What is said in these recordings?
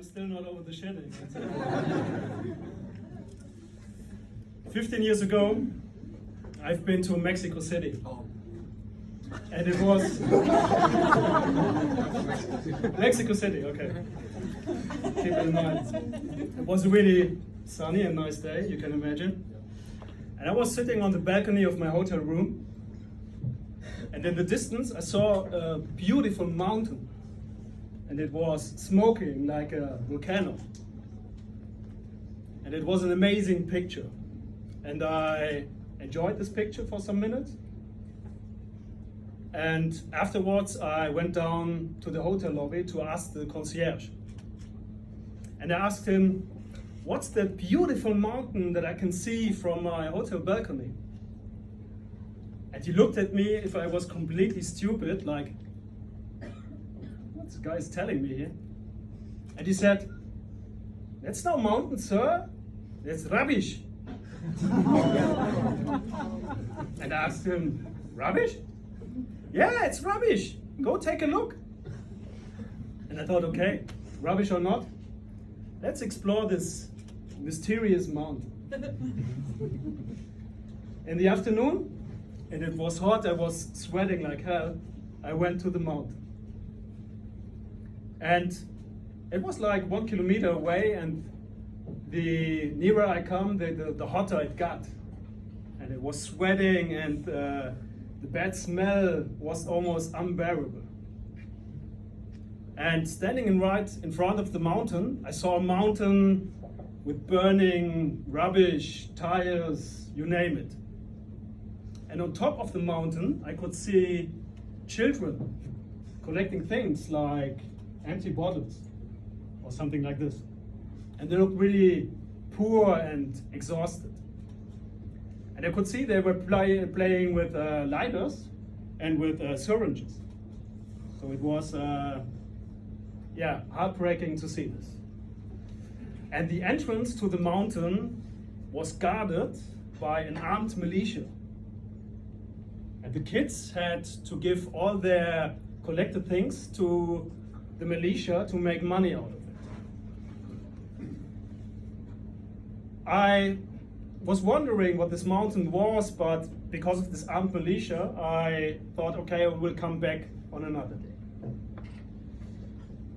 still not over the shitting. 15 years ago, I've been to Mexico City. And it was Mexico City, okay. Keep it in mind. It was a really sunny and nice day, you can imagine. And I was sitting on the balcony of my hotel room, and in the distance I saw a beautiful mountain, and it was smoking like a volcano. And it was an amazing picture, and I enjoyed this picture for some minutes. And afterwards I went down to the hotel lobby to ask the concierge. And I asked him, what's that beautiful mountain that I can see from my hotel balcony? And he looked at me if I was completely stupid, like, what's the guy telling me here? And he said, that's no mountain, sir, that's rubbish. And I asked him, rubbish? Yeah, it's rubbish. Go take a look. And I thought, okay, rubbish or not, let's explore this mysterious mountain. In the afternoon, and it was hot, I was sweating like hell, I went to the mountain. And it was like 1 kilometer away, and the nearer I come, the hotter it got. And it was sweating, and the bad smell was almost unbearable. And standing right in front of the mountain, I saw a mountain with burning rubbish, tires, you name it. And on top of the mountain, I could see children collecting things like empty bottles or something like this. And they looked really poor and exhausted. And I could see they were playing with lighters and with syringes. So it was heartbreaking to see this. And the entrance to the mountain was guarded by an armed militia. And the kids had to give all their collected things to the militia to make money out of it. I was wondering what this mountain was, but because of this armed militia, I thought, okay, I will come back on another day.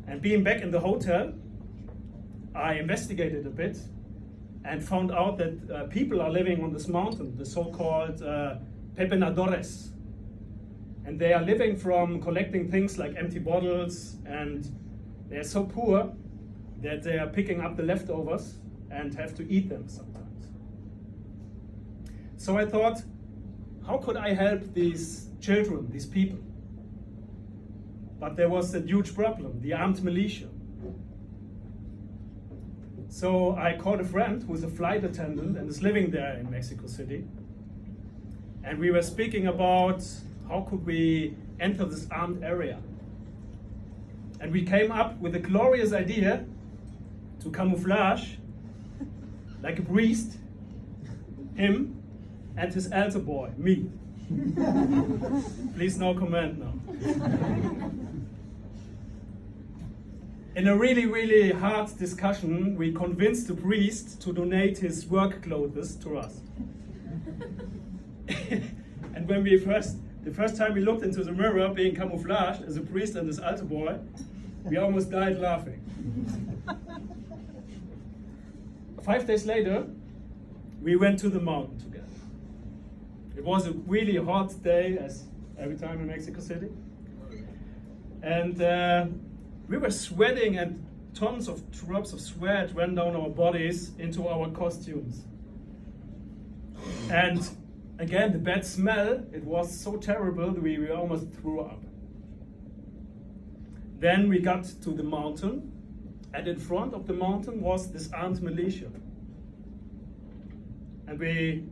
And being back in the hotel, I investigated a bit and found out that people are living on this mountain, the so-called pepenadores. And they are living from collecting things like empty bottles, and they are so poor that they are picking up the leftovers and have to eat them sometimes. So I thought, how could I help these children, these people? But there was a huge problem, the armed militia. So I called a friend who is a flight attendant and is living there in Mexico City. And we were speaking about how could we enter this armed area. And we came up with a glorious idea to camouflage like a priest, him, and his altar boy, me. Please no comment now. In a really, really hard discussion, we convinced the priest to donate his work clothes to us. And when the first time we looked into the mirror being camouflaged as a priest and his altar boy, we almost died laughing. 5 days later, we went to the mountain together. It was a really hot day, as every time in Mexico City. And we were sweating, and tons of drops of sweat ran down our bodies into our costumes. And again, the bad smell, it was so terrible that we almost threw up. Then we got to the mountain, and in front of the mountain was this armed militia. And we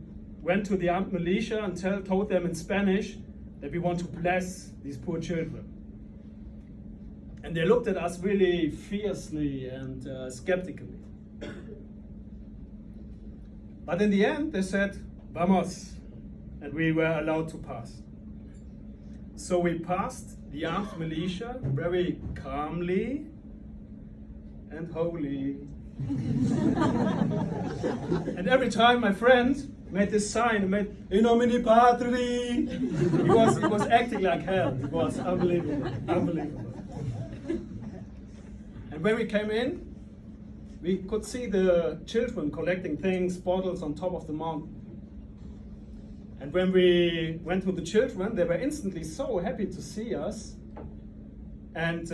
went to the armed militia and told them in Spanish that we want to bless these poor children. And they looked at us really fiercely and skeptically. But in the end, they said, "Vamos," and we were allowed to pass. So we passed the armed militia very calmly, and holy. And every time my friend made this sign, made in nomine Patri, he was acting like hell. It was unbelievable, unbelievable. And when we came in, we could see the children collecting things, bottles on top of the mountain. And when we went to the children, they were instantly so happy to see us. And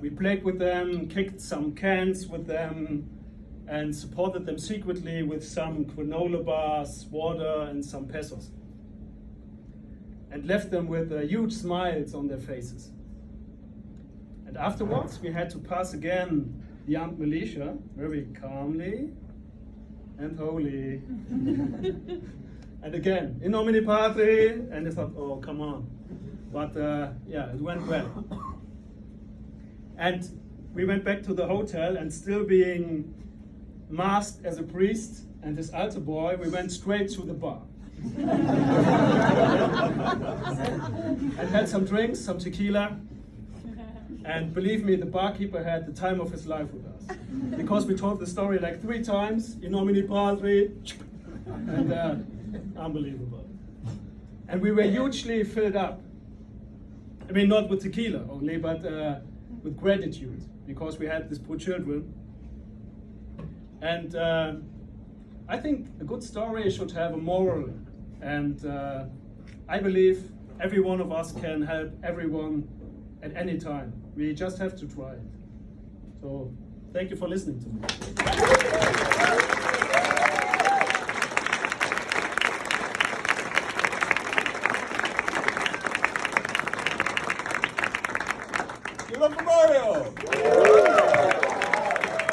we played with them, kicked some cans with them, and supported them secretly with some granola bars, water, and some pesos. And left them with huge smiles on their faces. And afterwards, we had to pass again the armed militia, very calmly and holy. And again, in nomine Patri, and I thought, oh, come on. But yeah, it went well. And we went back to the hotel, and still being masked as a priest and this altar boy, we went straight to the bar. And had some drinks, some tequila. And believe me, the barkeeper had the time of his life with us. Because we told the story like 3 times, in nomine Patri, and unbelievable. And we were hugely filled up. I mean, not with tequila only, but with gratitude, because we had these poor children. And I think a good story should have a moral. And I believe every one of us can help everyone at any time. We just have to try it. So thank you for listening to me. Give it up for Mario!